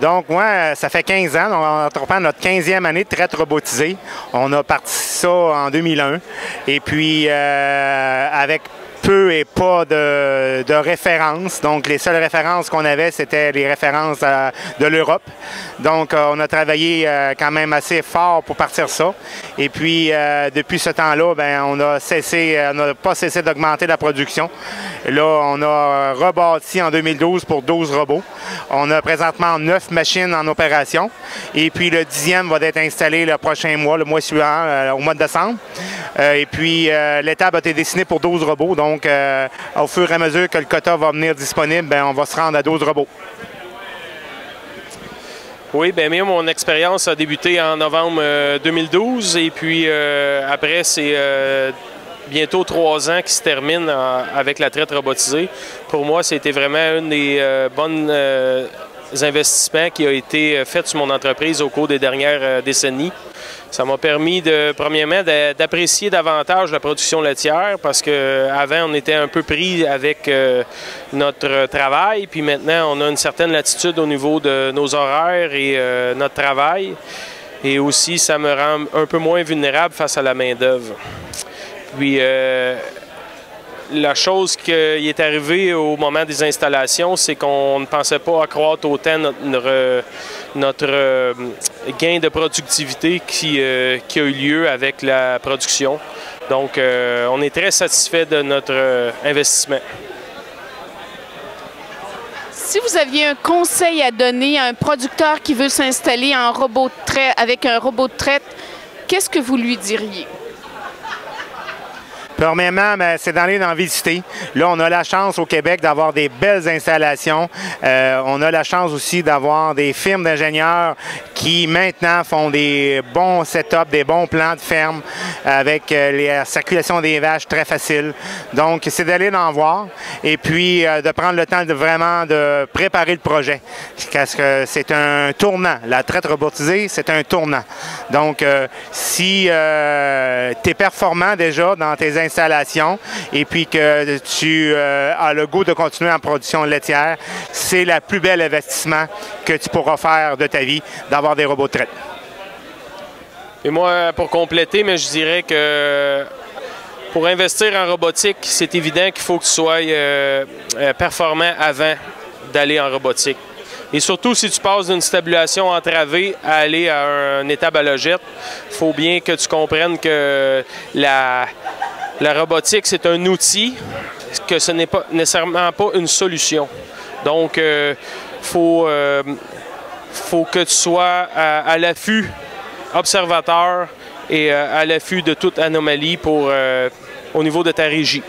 Donc, moi, ça fait 15 ans. On entreprend notre 15e année de traite robotisée. On a parti ça en 2001. Et puis, avec peu et pas de références. Donc, les seules références qu'on avait, c'était les références de l'Europe. Donc, on a travaillé quand même assez fort pour partir ça. Et puis, depuis ce temps-là, ben, on n'a pas cessé d'augmenter la production. Là, on a rebâti en 2012 pour 12 robots. On a présentement 9 machines en opération. Et puis, le 10e va être installé le prochain mois, le mois suivant, au mois de décembre. Et puis, l'étape a été dessinée pour 12 robots. Donc, au fur et à mesure que le quota va venir disponible, bien, on va se rendre à 12 robots. Oui, bien, mon expérience a débuté en novembre 2012. Et puis, après, c'est bientôt 3 ans qui se terminent avec la traite robotisée. Pour moi, c'était vraiment un des bons investissements qui a été fait sur mon entreprise au cours des dernières décennies. Ça m'a permis, premièrement, d'apprécier davantage la production laitière parce qu'avant, on était un peu pris avec notre travail. Puis maintenant, on a une certaine latitude au niveau de nos horaires et notre travail. Et aussi, ça me rend un peu moins vulnérable face à la main-d'œuvre. Puis, la chose qui est arrivée au moment des installations, c'est qu'on ne pensait pas accroître autant notre gain de productivité qui a eu lieu avec la production. Donc, on est très satisfait de notre investissement. Si vous aviez un conseil à donner à un producteur qui veut s'installer avec un robot de traite, qu'est-ce que vous lui diriez? Premièrement, c'est d'aller en visiter. Là, on a la chance au Québec d'avoir des belles installations. On a la chance aussi d'avoir des firmes d'ingénieurs qui maintenant font des bons setups, des bons plans de ferme avec la circulation des vaches très facile. Donc, c'est d'aller en voir et puis de prendre le temps vraiment de préparer le projet. Parce que c'est un tournant. La traite robotisée, c'est un tournant. Donc, si tu es performant déjà dans tes installations et puis que tu as le goût de continuer en production laitière, c'est le plus bel investissement que tu pourras faire de ta vie, d'avoir des robots de traite. Et moi, pour compléter, mais je dirais que pour investir en robotique, c'est évident qu'il faut que tu sois performant avant d'aller en robotique. Et surtout, si tu passes d'une stabulation entravée à aller à une étape à logette, il faut bien que tu comprennes que la robotique, c'est un outil, que ce n'est pas nécessairement pas une solution. Donc, faut que tu sois à l'affût, observateur et à l'affût de toute anomalie au niveau de ta régie.